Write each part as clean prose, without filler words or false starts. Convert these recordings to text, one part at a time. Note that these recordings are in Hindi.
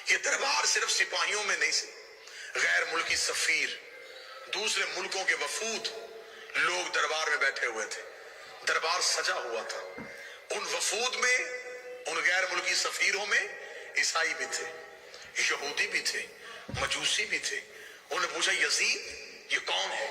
ये दरबार सिर्फ सिपाहियों में नहीं से, गैर मुल्की सफीर, दूसरे मुल्कों के वफूद लोग दरबार में बैठे हुए थे। दरबार सजा हुआ था। उन वफूद में, उन गैर मुल्की सफीरों में ईसाई भी थे, यहूदी भी थे, मजूसी भी थे। उन्होंने पूछा, यजीद ये कौन है?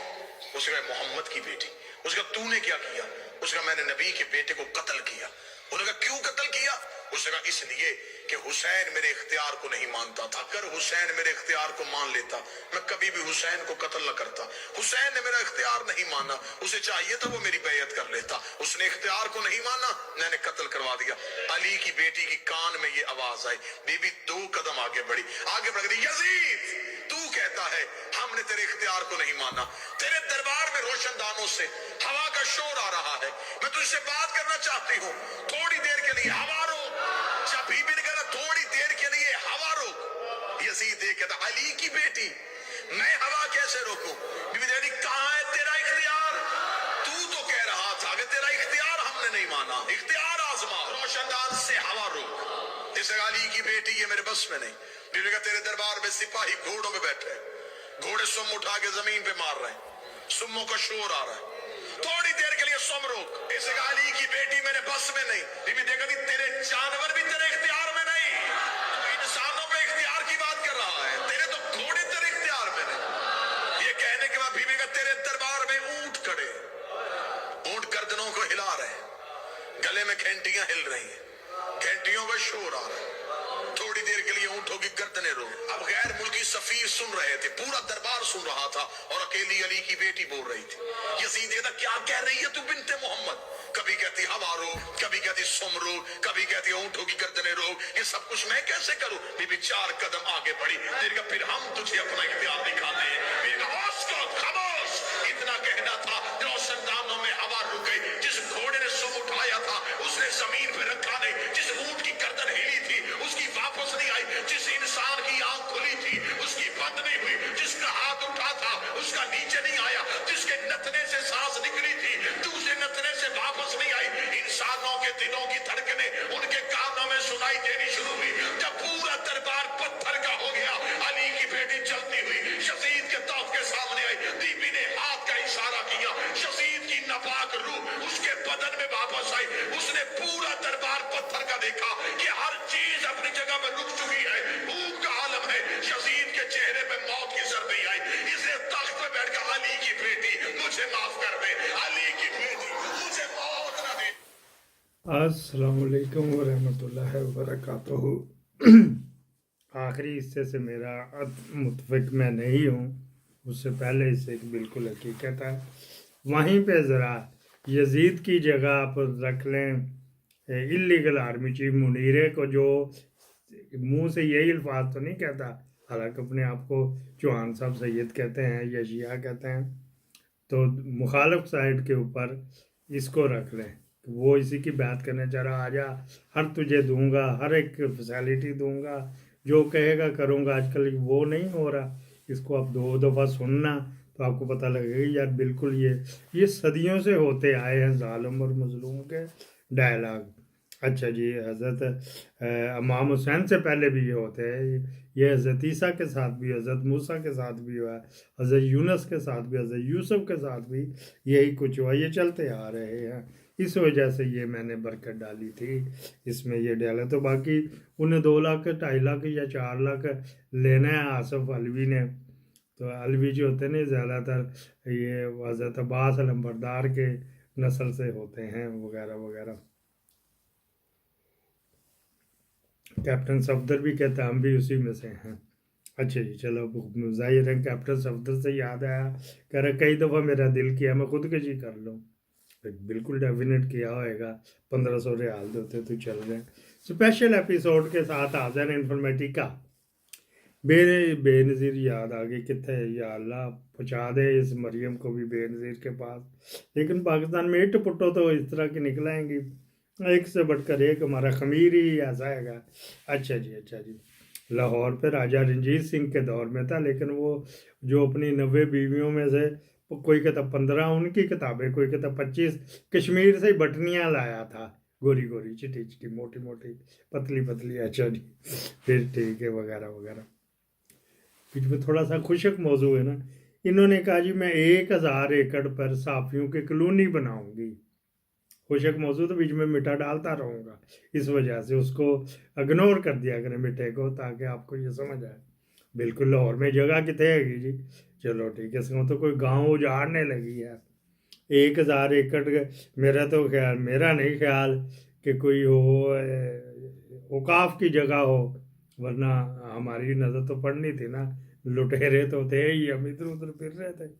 उसने कहा, मोहम्मद की बेटी। उसका तूने क्या किया? उसने कहा, मैंने नबी के बेटे को कत्ल किया। उन्होंने कहा, क्यों कत्ल किया? उसने कहा, इसलिए कि हुसैन मेरे इख्तियार को नहीं मानता था। अगर हुसैन मेरे इख्तियार को मान लेता, मैं कभी भी हुसैन को कत्ल न करता। हुसैन ने मेरा इख्तियार नहीं माना, उसे चाहिए था वो मेरी बैयत कर लेता। उसने इख्तियार को नहीं माना, मैंने कत्ल करवा दिया। अली की बेटी की कान में ये आवाज आई। बीबी 2 कदम आगे बढ़ी, आगे बढ़ गई। यजीद तू कहता है हमने तेरे इख्तियार को नहीं माना। तेरे दरबार में रोशनदानों से हवा का शोर आ रहा है। मैं तुझसे बात करना चाहती हूँ, थोड़ी देर के लिए हवा रोक। जब बीबी ने कहा थोड़ी देर के लिए हवा रोक, यजीद कहता, अली की बेटी मैं हवा कैसे रोकूं? बीबी ने कहा, कहां है तेरा इख्तियार? तू तो कह रहा था कि तेरा इख्तियार हमने नहीं माना, इख्तियार आजमा। रोशनदान से हवा रोक। इस अली की बेटी ये मेरे बस में नहीं। बीबी का, तेरे दरबार में सिपाही घोड़ों में बैठे हैं, घोड़े सुम उठा के जमीन पे मार रहे हैं, सुमों का शोर आ रहा है, थोड़ी देर के लिए सुम रोक। इस अली की बेटी मेरे बस में नहीं। बीबी देखा, तेरे जानवर भी तेरे इख्तियार में नहीं। तू इंसानों पे इख्तियार की बात कर रहा है, तेरे तो घोड़े तेरे इख्तियार में नहीं। ये कहने के बाद बीबी का, तेरे दरबार में ऊंट खड़े, ऊंट गर्दनों को हिला रहे हैं, गले में घंटियां हिल रही हैं, घंटियों का शोर आ रहा है। थोड़ी देर के लिए ऊंटों की गर्दनें रो। अब गैर मुल्की सफीर सुन रहे थे, पूरा दरबार सुन रहा था, और अकेली अली की बेटी बोल रही थी। यजीद कहता, क्या कह रही है तू बिन्ते मोहम्मद? कभी कहती हवा रो, कभी कहती सुम रो, कभी कहती ऊंटों की गर्दनें रो। ये सब कुछ मैं कैसे करूं? बीबी 4 कदम आगे बढ़ी। फिर हम तुझे अपना इख्तियार दिखाते हैं। खामोश, इतना कहना था, रोशनदानों में हवा रुक गई। जिस घोड़े ने सुम उठाया था उसने जमीन पे रखा नहीं, जिस ऊंट की गर्दन हिली थी उसकी वापस नहीं आई, जिस इंसान की आंख खुली थी उसकी बंद नहीं हुई, जिसका हाथ उठा था उसका नीचे नहीं आया, जिसके नथने से सांस निकली थी दूसरे नथने से वापस नहीं आई। इंसानों के दिलों की धड़कने उनके कानों में सुनाई देनी शुरू हुई। जब पूरा दरबार पत्थर का हो गया, अली की बेटी चलती हुई यजीद के तख्त के सामने आई। बीबी ने हाथ का इशारा किया, यजीद की नापाक रूह उसके बदन में वापस आई। उसने पूरा दरबार पत्थर का देखा कि हर चीज अपनी जगह पर रुक चुकी है, भूख का आलम है। यजीद के चेहरे पे मौत की सर्दी आई। इसने तख्त पे बैठकर, अली की बेटी मुझे माफ कर दे, अली की बेटी मुझे मौत न दे। अस्सलाम वालेकुम वरहमतुल्लाहि वबरकातुहू। आखिरी हिस्से से मेरा मुतफिक मैं नहीं हूँ, उससे पहले हिस्से की बिल्कुल हकीकत है। वहीं पे ज़रा यजीद की जगह आप रख लें इलीगल आर्मी चीफ मुनीरे को, जो मुंह से यही अल्फाज तो नहीं कहता, हालांकि अपने आप को चौहान साहब सैयद कहते हैं या शिया कहते हैं, तो मुखालिफ साइड के ऊपर इसको रख लें। वो इसी की बात करने चाह रहा, आजा हर तुझे दूंगा, हर एक फैसिलिटी दूंगा, जो कहेगा करूंगा। आजकल वो नहीं हो रहा, इसको आप 2 दफ़ा सुनना तो आपको पता लगेगा यार बिल्कुल ये सदियों से होते आए हैं जालिम और मजलूम के डायलॉग। अच्छा जी, हज़रत इमाम हुसैन से पहले भी ये होते हैं, ये हज़रत ईसा के साथ भी, हज़रत मूसा के साथ भी हुआ, हज़रत यूनुस के साथ भी, हज़रत यूसुफ के साथ भी यही कुछ हुआ। ये चलते आ रहे हैं, इस वजह से ये मैंने बरकत डाली थी इसमें, ये डाला। तो बाकी उन्हें 2 लाख 2.5 लाख या 4 लाख लेना है आसफ अलवी ने। तो अलवी जो होते हैं ना, ज़्यादातर ये हज़रत अब्बास अलमबरदार के नस्ल से होते हैं वगैरह वगैरह। कैप्टन सफदर भी कहते हैं हम भी उसी में से हैं। अच्छा जी, चलो जाहिर है कैप्टन सफदर से याद आया, कह रहे कई दफ़ा मेरा दिल किया मैं खुदकशी कर लूँ। बिल्कुल डेफिनेट किया होएगा, 1500 रियाल देते तो चल रहे। स्पेशल एपिसोड के साथ आ जाए इन्फॉर्मेटिका। बेनज़ीर याद आ गई, कितने या अल्लाह पहुँचा दे इस मरियम को भी बेनज़ीर के पास। लेकिन पाकिस्तान में इट पुट्टो तो इस तरह की निकलेंगी, एक से बढ़कर एक, हमारा खमीर ही ऐसा है। अच्छा जी, अच्छा जी, लाहौर पे राजा रंजीत सिंह के दौर में था, लेकिन वो जो अपनी 90 बीवियों में से कोई कहता 15 उनकी किताबें, कोई कहता 25 कश्मीर से बटनियाँ लाया था, गोरी गोरी चिटी चिटी मोटी मोटी पतली पतली, अच्छा जी फिर ठीक है वगैरह वगैरह। बीच में थोड़ा सा खुशक मौजू है ना। इन्होंने कहा जी मैं 1000 एकड़ पर साफियों की कॉलोनी बनाऊंगी। खुशक मौजू तो बीच में मीठा डालता रहूंगा, इस वजह से उसको इग्नोर कर दिया करें मीठे को, ताकि आपको ये समझ आए। बिल्कुल लाहौर में जगह कितने हैगी जी। चलो ठीक है, इसमें तो कोई गांव उजाड़ने लगी है। 1000 एकड़ मेरा तो ख्याल, मेरा नहीं ख्याल कि कोई हो औकाफ की जगह हो, वरना हमारी नज़र तो पड़नी थी ना। लुटेरे तो थे ही, हम इधर उधर फिर रहे थे।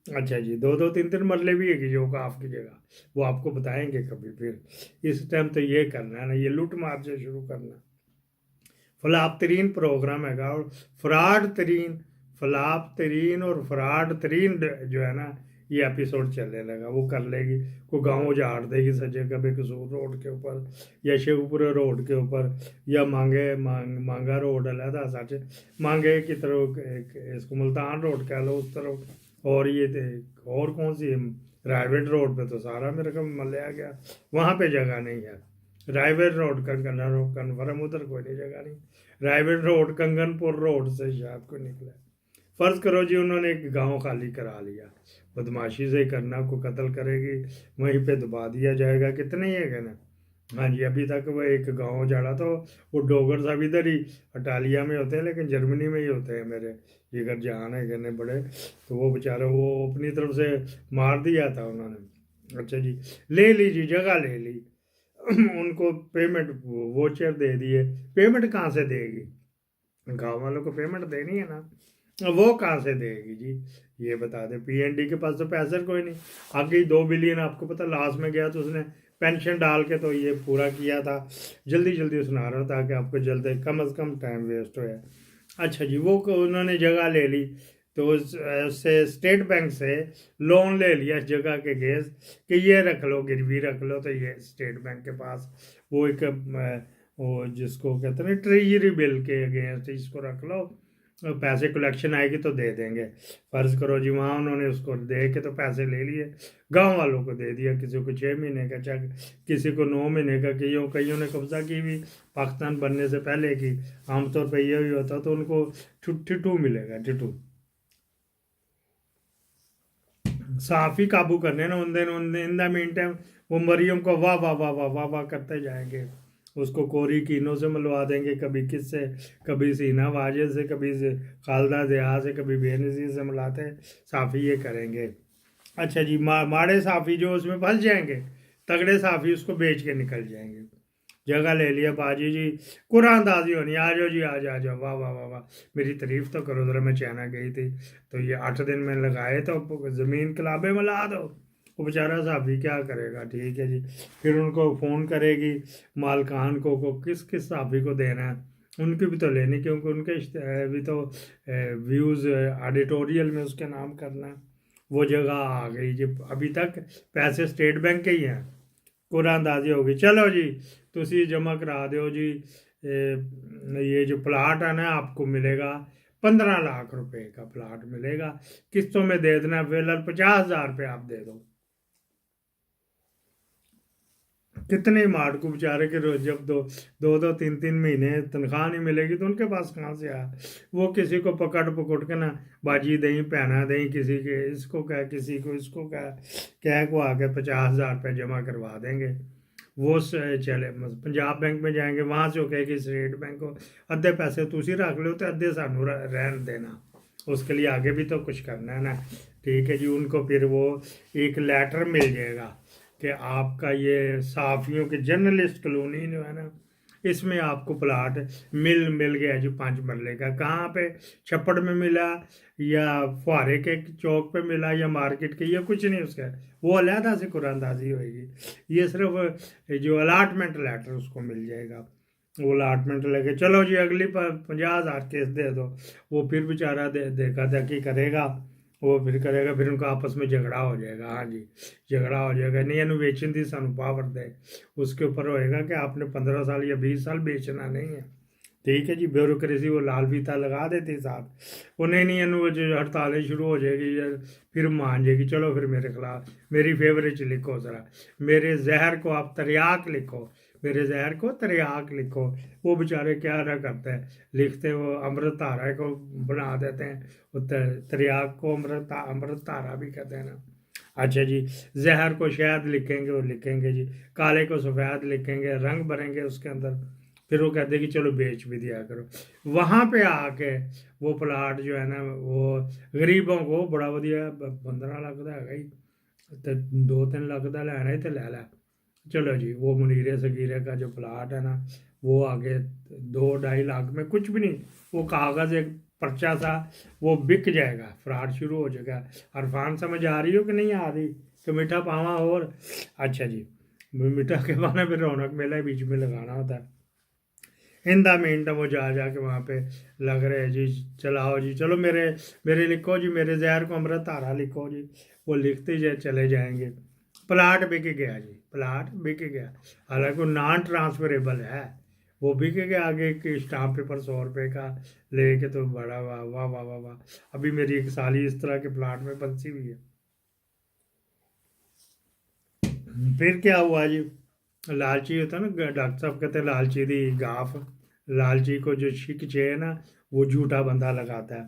अच्छा जी, 2 2 3 3 मरले भी है कि जो औकाफ की जगह, वो आपको बताएंगे कभी। फिर इस टाइम तो ये करना है ना, ये लूट मार से शुरू करना। फलाब तरीन प्रोग्राम है और फ्रॉड तरीन, फलाब तरीन और फ्रॉड तरीन जो है ना, ये एपिसोड चलने लगा। वो कर लेगी, को गांव उजाड़ देगी सजे कभी कसूर रोड के ऊपर या शेखपुरा रोड के ऊपर, या मांगा रोड अलहदा सच, मांगे की तरफ इसको मुल्तान रोड कह लो उस तरफ, और ये और कौन सी रायवेट रोड पे तो सारा मेरे को मलिया गया, वहाँ पे जगह नहीं है। रायवेट रोड कन्फर्म उधर कोई नहीं जगह नहीं। रायवेट रोड कंगनपुर रोड से शायद को निकला। फर्ज करो जी उन्होंने एक गांव खाली करा लिया, बदमाशी से करना, को कत्ल करेगी, वहीं पे दबा दिया जाएगा, कितने ही है ना। हाँ जी, अभी तक वो एक गांव जाड़ा तो वो डोगर साहब इधर ही अटालिया में होते हैं, लेकिन जर्मनी में ही होते हैं मेरे जिगर जहान है कहने बड़े, तो वो बेचारे वो अपनी तरफ से मार दिया था उन्होंने। अच्छा जी, ले ली जी, जगह ले ली। उनको पेमेंट वोचर दे दिए। पेमेंट कहाँ से देगी, गाँव वालों को पेमेंट देनी है ना, वो कहाँ से देगी जी, ये बता दे। पीएनडी के पास तो पैसा कोई नहीं। आगे 2 बिलियन आपको पता लास्ट में गया, तो उसने पेंशन डाल के तो ये पूरा किया था। जल्दी जल्दी सुना रहा था कि आपको जल्दी कम से कम टाइम वेस्ट हो। अच्छा जी, वो उन्होंने जगह ले ली, तो उससे स्टेट बैंक से लोन ले लिया इस जगह के गेस कि ये रख लो, गिरवी रख लो, तो ये स्टेट बैंक के पास वो एक वो जिसको कहते हैं ट्रेजरी बिल के अगेंस्ट इसको रख लो, पैसे कलेक्शन आएगी तो दे देंगे। फर्ज करो जी वहाँ उन्होंने उसको दे के तो पैसे ले लिए, गांव वालों को दे दिया, किसी को 6 महीने का चेक, किसी को 9 महीने का, कईयों ने कब्जा की भी पाकिस्तान बनने से पहले की। आमतौर पर यह भी होता तो उनको टिटू मिलेगा, टिटू। साफ ही काबू करने ना उन दिन इन द मीन टाइम वो मरियम को वाह वाह वाह वाह वाह वाह करते जाएंगे, उसको कोरी कीनों से मिलवा देंगे, कभी किससे, कभी सीना वाजे से, कभी खालदा जिया से, कभी बेनज़ीर से मिलाते, साफ़ी ये करेंगे। अच्छा जी, माड़े साफ़ी जो उसमें फंस जाएंगे, तगड़े साफ़ी उसको बेच के निकल जाएंगे। जगह ले लिया बाजी जी, कुरानदाजी होनी, आ जाओ जी, आ जाओ वाह वाह वाह वाह, मेरी तारीफ तो करो ज़रा। मैं चाइना गई थी तो ये 8 दिन में लगाए तो ज़मीन कलाबे में ला दो। वो बेचारा साहब क्या करेगा, ठीक है जी। फिर उनको फ़ोन करेगी मालकान को किस किस साफ़ी को देना है, उनकी भी तो लेनी, क्योंकि उनके भी तो व्यूज़ एडिटोरियल में उसके नाम करना। वो जगह आ गई जी, अभी तक पैसे स्टेट बैंक के ही हैं, कुरानदाजी होगी। चलो जी, तुसी जमा करा दो जी, ये जो प्लाट है ना आपको मिलेगा 15 लाख रुपए का प्लाट मिलेगा, किस्तों में दे देना, फिलहाल 50,000 रुपये आप दे दो। कितने मार्ट को बेचारे के रोज जब 2 2 3 3 महीने तनख्वाह नहीं मिलेगी तो उनके पास कहाँ से आया। वो किसी को पकड़ के ना बाजी दही पहना दही, किसी के इसको क्या, किसी को इसको क्या को आके 50,000 रुपये जमा करवा देंगे। वो चले पंजाब बैंक में जाएंगे, वहाँ से वो कहेगी स्टेट बैंक को अद्धे पैसे तुसी रख लो तो अद्धे सानू रहन देना, उसके लिए आगे भी तो कुछ करना है ना। ठीक है जी, उनको फिर वो एक लेटर मिल जाएगा कि आपका ये साफियों के जर्नलिस्ट कॉलोनी जो है ना, इसमें आपको प्लाट मिल गया जी 5 मरले का। कहाँ पे, छप्पड़ में मिला या फुहारे के चौक पे मिला या मार्केट के, या कुछ नहीं उसका, वो अलहदा से कुरानदाजी होएगी। ये सिर्फ जो अलाटमेंट लेटर उसको मिल जाएगा, वो अलाटमेंट लेके चलो जी अगली 50,000 केस दे दो। वो फिर बेचारा देखा देखी करेगा, वो फिर करेगा, फिर उनका आपस में झगड़ा हो जाएगा। हाँ जी, झगड़ा हो जाएगा, नहीं इनोवेशन दी सानू पावर दे, उसके ऊपर होएगा कि आपने 15 साल या 20 साल बेचना नहीं है। ठीक है जी, ब्यूरोक्रेसी वो लाल फीता लगा देती साथ, उन्हें नहीं इन्हों जो हड़तालें शुरू हो जाएगी या फिर मान जाएगी, चलो फिर मेरे खिलाफ मेरी फेवरेट लिखो ज़रा, मेरे जहर को आप तरियाक लिखो, मेरे जहर को तरियाक लिखो। वो बेचारे क्या ना करते हैं, लिखते वो अमृत धारा को बना देते हैं, वो तरियाक को अमृत धारा भी कहते हैं ना। अच्छा जी, जहर को शहद लिखेंगे, वो लिखेंगे जी, काले को सफ़ेद लिखेंगे, रंग भरेंगे उसके अंदर, फिर वो कहते हैं कि चलो बेच भी दिया करो। वहाँ पे आके वो प्लाट जो है ना वो गरीबों को बड़ा वधिया 15 लाख का है ही, तो 2-3 लाख का लेना ही तो ले ला। चलो जी, वो मुनीरे सगीरे का जो प्लाट है ना वो आगे 2-2.5 लाख में कुछ भी नहीं, वो कागज़ एक पर्चा सा वो बिक जाएगा, फ्रॉड शुरू हो जाएगा। अरफान समझ आ रही हो कि नहीं आ रही कि मीठा पावा और। अच्छा जी, मीठा के पाना फिर रौनक मेला बीच में लगाना होता है। इन द मीन टाइम वो जा के वहाँ पे लग रहे हैं जी, चलाओ जी, चलो मेरे मेरे लिखो जी, मेरे जहर को अमृत धारा लिखो जी। वो लिखते जाए चले जाएंगे। प्लाट बिक गया जी, प्लाट बिक गया, हालांकि वो नॉन ट्रांसफरेबल है, वो बिक गया। आगे के स्टाम्प पेपर 100 रुपये का लेके तो बड़ा वाह वाह वाह वाह वाह। अभी मेरी एक साली इस तरह के प्लाट में बंसी हुई है। फिर क्या हुआ जी, लालची होता है ना, डॉक्टर साहब कहते हैं लालची दी गाफ, लालची को जो शिक है ना वो झूठा बंदा लगाता है।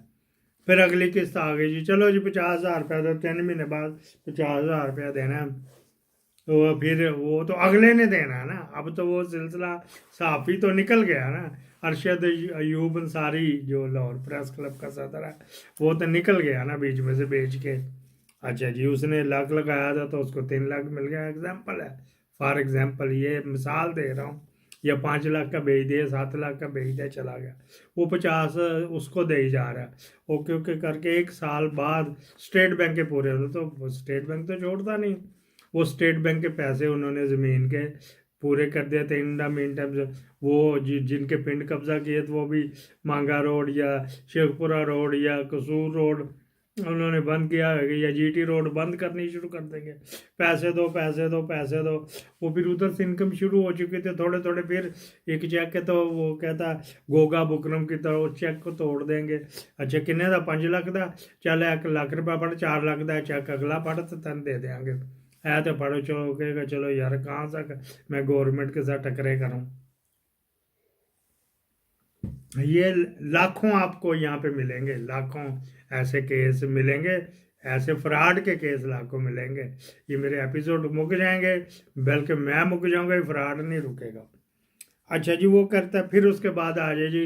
फिर अगली किस्त आ गई जी, चलो जी 50,000 रुपया दो, 3 महीने बाद 50,000 रुपया देना है। तो फिर वो तो अगले ने देना है ना, अब तो वो सिलसिला साफी तो निकल गया ना। अरशद अयूब अंसारी जो लाहौर प्रेस क्लब का सदर है वो तो निकल गया ना बीच में से बेच के। अच्छा जी, उसने लाख लगाया था तो उसको 3 लाख मिल गया, एग्जाम्पल है, फॉर एग्जाम्पल ये मिसाल दे रहा हूँ। या 5 लाख का बेच दिया, 7 लाख का बेच दिया, चला गया, वो 50 उसको दे ही जा रहा है। ओके ओके करके 1 साल बाद स्टेट बैंक के पूरे होते, तो स्टेट बैंक तो छोड़ता नहीं, वो स्टेट बैंक के पैसे उन्होंने ज़मीन के पूरे कर दिए थे। इन द मीन टाइम वो जिनके पिंड कब्जा किए थे वो भी मांगा रोड या शेखपुरा रोड या कसूर रोड उन्होंने बंद किया है, या जीटी रोड बंद करनी शुरू कर देंगे। पैसे दो पैसे दो पैसे दो, वो फिर उधर से इनकम शुरू हो चुकी थी थोड़े थोड़े। फिर एक चेक के तो वो कहता गोगा बुकरम की तरह उस चेक को तोड़ देंगे। अच्छा किन्ने का 5 लाख का, चल 1 लाख रुपया पड़, 4 लाख का चेक अगला पड़ तो तन दे देंगे। है तो पढ़ो, चलो कहेगा चलो यार कहाँ तक मैं गवर्नमेंट के साथ टकरे करूँ। ये लाखों आपको यहाँ पे मिलेंगे, लाखों ऐसे केस मिलेंगे, ऐसे फ्रॉड के केस लाखों मिलेंगे। ये मेरे एपिसोड मुक जाएंगे, बल्कि मैं मुक जाऊंगा, ये फ्रॉड नहीं रुकेगा। अच्छा जी, वो करता है। फिर उसके बाद आ जाए जी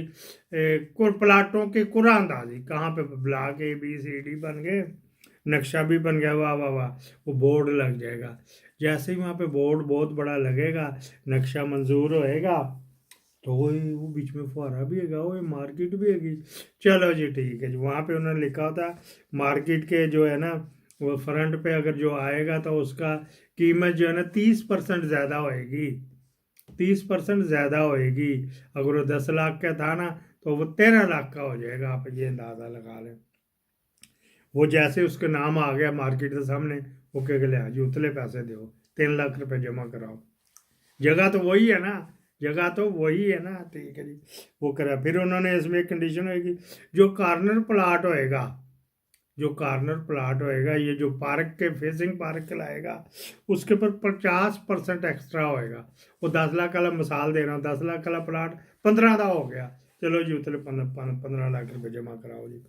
प्लाटों की कुरानदाजी, कहाँ पे ब्लॉक ABCD बन गए, नक्शा भी बन गया, वाह वाह वाह, वो बोर्ड लग जाएगा। जैसे ही वहाँ पे बोर्ड बहुत बड़ा लगेगा, नक्शा मंजूर होएगा, तो वो बीच में फुहारा भी है, वो मार्केट भी हैगी। चलो जी ठीक है जी, वहाँ पे उन्होंने लिखा होता मार्केट के जो है ना वो फ्रंट पे अगर जो आएगा तो उसका कीमत जो है ना 30% ज़्यादा होएगी, 30% ज़्यादा होएगी। अगर वो 10 लाख का था ना तो वो 13 लाख का हो जाएगा, आप ये अंदाज़ा लगा लें। वो जैसे उसके नाम आ गया मार्केट के सामने, वो कह ले जी उतले पैसे दो, 3 लाख रुपए जमा कराओ। जगह तो वही है ना, जगह तो वही है ना, ठीक है जी, वो करा। फिर उन्होंने इसमें एक कंडीशन होगी, जो कॉर्नर प्लाट होएगा, जो कॉर्नर प्लाट होएगा, ये जो पार्क के फेसिंग पार्क लाएगा, उसके ऊपर 50% एक्स्ट्रा होएगा। वो 10 लाख वाला मिसाल दे रहा हूँ, 10 लाख वाला प्लाट 15 का हो गया, चलो जी उतले 15 लाख रुपए जमा कराओ जी,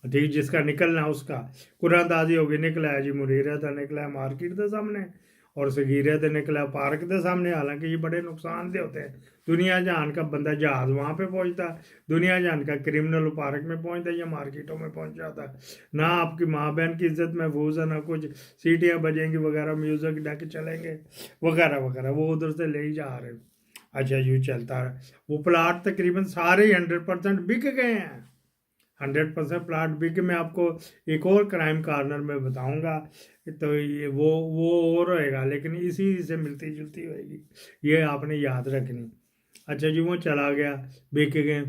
ठीक। जिसका निकलना उसका कुरानदाजी होगी, निकला है जी मुरीरा था, निकला है मार्केट के सामने, और सगीरे तो निकला पार्क के सामने। हालांकि ये बड़े नुकसानदेह होते हैं। दुनिया जहान का बंदा जहाज वहाँ पे पहुँचता, दुनिया जहान का क्रिमिनल पार्क में पहुँचता या मार्केटों में पहुँच जाता। ना आपकी माँ बहन की इज्जत महफूज है, ना कुछ सीटियाँ बजेंगी वगैरह, म्यूज़िक डेक चलेंगे वगैरह वगैरह, वो उधर से ले ही जा रहे। अच्छा यूँ चलता है। वो प्लाट तकरीबन सारे 100% बिक गए हैं, 100% प्लाट बिक। मैं आपको एक और क्राइम कॉर्नर में बताऊंगा, तो ये वो और रहेगा, लेकिन इसी से मिलती जुलती होएगी, ये आपने याद रखनी। अच्छा जी, वो चला गया, बिक गए।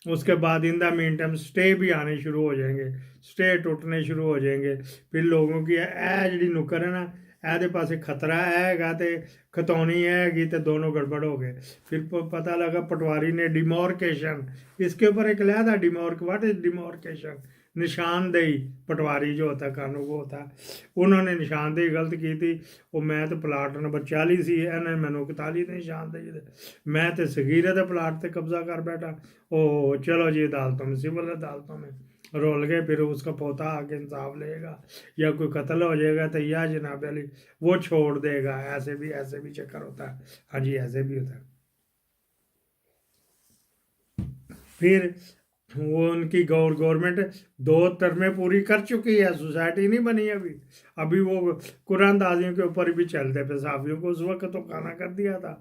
उसके बाद in the mean time stay भी आने शुरू हो जाएंगे, स्टे टूटने शुरू हो जाएंगे। फिर लोगों की जी नुक्कर है ना, ਇਹਦੇ पासे खतरा हैगा तो खतौनी हैगी, तो दोनों गड़बड़ हो गए। फिर पता लगा पटवारी ने डिमोर्केशन, इसके ऊपर एक लिया था डिमोर्क, व्हाट इज डिमोर्केशन, निशानदेही, पटवारी जो होता है कानून वो होता है, उन्होंने निशानदेही गलत की थी। वो मैं तो प्लाट नंबर 40 ही इन्होंने मैंने 41 निशानदेही दे, मैं तो सगीरे के प्लाट से कब्जा कर बैठा। ओ चलो जी अदालतों में, सिविल अदालतों में रोल गए। फिर उसका पोता आके इंसाफ लेगा या कोई कत्ल हो जाएगा तो या जनाब अली वो छोड़ देगा। ऐसे भी चक्कर होता है। हाँ जी ऐसे भी होता है। फिर वो उनकी गवर्नमेंट 2 टर्में पूरी कर चुकी है, सोसाइटी नहीं बनी अभी। अभी वो कुरानदाजियों के ऊपर भी चलते पे, साफियों को उस वक्त तो खाना कर दिया था।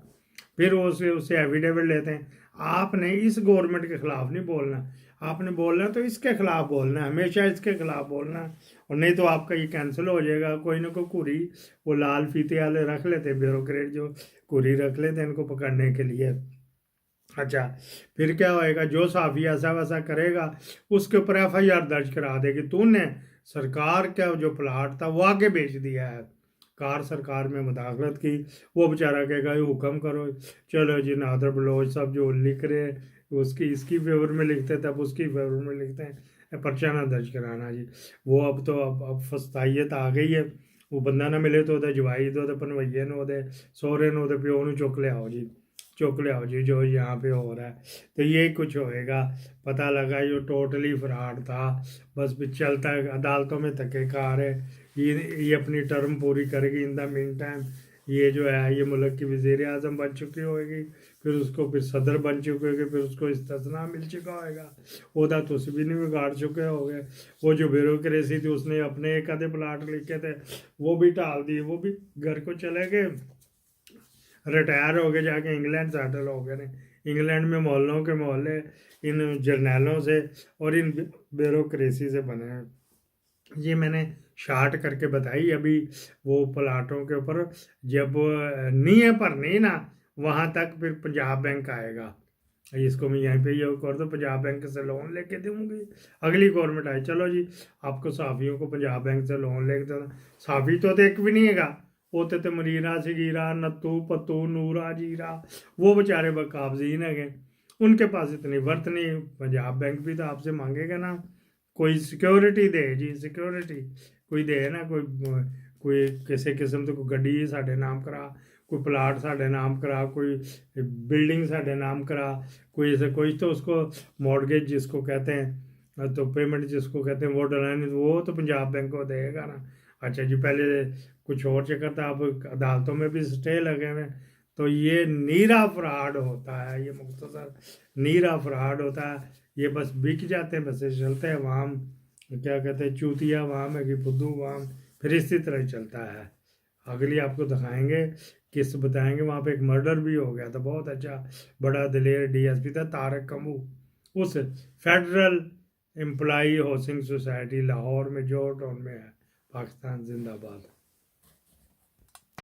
फिर वो उससे एफिडेविट लेते हैं। आपने इस गवर्नमेंट के खिलाफ नहीं बोलना, आपने बोलना है तो इसके खिलाफ बोलना है, हमेशा इसके खिलाफ बोलना है, और नहीं तो आपका ये कैंसिल हो जाएगा। कोई ना कोई कुरी वो लाल फीते वाले रख लेते हैं, ब्यूरोक्रेट जो कुरी रख लेते हैं इनको पकड़ने के लिए। अच्छा फिर क्या होएगा, जो साफी ऐसा वैसा करेगा उसके ऊपर FIR दर्ज करा देगी, तूने सरकार का जो प्लाट था वो आगे बेच दिया है, कार सरकार में मुदाखलत की। वो बेचारा कहेगा ये हुक्म करो, चलो जी नादर बलोच सब जो लिख रहे हैं उसकी इसकी फेवर में लिखते हैं, तब उसकी फेवर में लिखते हैं, पर्चा ना दर्ज कराना जी। वो अब तो अब फस्ताइत आ गई है। वो बंदा ना मिले तो जवाई दो पनवैये नो सोहरे नो प्यो नू चुक ले आओ जी, चुक ले आओ जी जो यहाँ पे हो रहा है। तो ये कुछ होएगा। पता लगा ये टोटली फ्रॉड था, बस भी चलता है अदालतों में धक्के खा रहे। ये अपनी टर्म पूरी करेगी। इन द मीन टाइम ये जो है ये मुल्क की वज़ीर आज़म बन चुकी होगी, फिर उसको फिर सदर बन चुके होगी, फिर उसको इस्तना मिल चुका होगा, ओहदा तो भी नहीं बिगाड़ चुके हो गए। वो जो ब्यूरोक्रेसी थी उसने अपने एक आधे प्लाट लिखे थे वो भी टाल दिए, वो भी घर को चले गए, रिटायर हो गए, जाके इंग्लैंड सेटल हो गए। इंग्लैंड में मोहल्लों के मोहल्ले इन जर्नैलों से और इन ब्यूरोक्रेसी से बने हैं। ये मैंने शार्ट करके बताई। अभी वो प्लाटों के ऊपर जब नहीं है पर नहीं ना, वहाँ तक फिर पंजाब बैंक आएगा। इसको मैं यहीं पे ये कर दो, पंजाब बैंक से लोन लेके दूंगी अगली गवर्नमेंट आई। चलो जी आपको साफियों को पंजाब बैंक से लोन लेके देना, साफी तो एक भी नहीं है, होते तो मरीना सगीरा नत्तू पत्तू नूरा जीरा वो बेचारे बकाबजीन है, उनके पास इतनी वर्थ नहीं। पंजाब बैंक भी तो आपसे मांगेगा ना, कोई सिक्योरिटी दे जी, सिक्योरिटी कोई दे ना, कोई किसी किस्म तो कोई गड्डी साढ़े नाम करा, कोई प्लाट साढ़े नाम करा, कोई बिल्डिंग साढ़े नाम करा, कोई ऐसे कोई तो उसको मॉर्गेज जिसको कहते हैं, तो पेमेंट जिसको कहते हैं वो डलाने, वो तो पंजाब बैंक को देगा ना। अच्छा जी पहले कुछ और चक्कर था, अब अदालतों में भी स्टे लगे हुए। तो ये नीरा फ्रॉड होता है, ये मुख्तसर नीरा फ्रॉड होता है। ये बस बिक जाते हैं, बस चलते हैं वहाँ क्या कहते हैं चूतिया वाम है कि फुद्दू वाम, फिर इसी तरह चलता है। अगली आपको दिखाएंगे किस बताएंगे, वहाँ पे एक मर्डर भी हो गया था, बहुत अच्छा बड़ा दिलेर DSP था तारक कमू, उस federal employee housing society Lahore में जो टाउन में है। पाकिस्तान जिंदाबाद।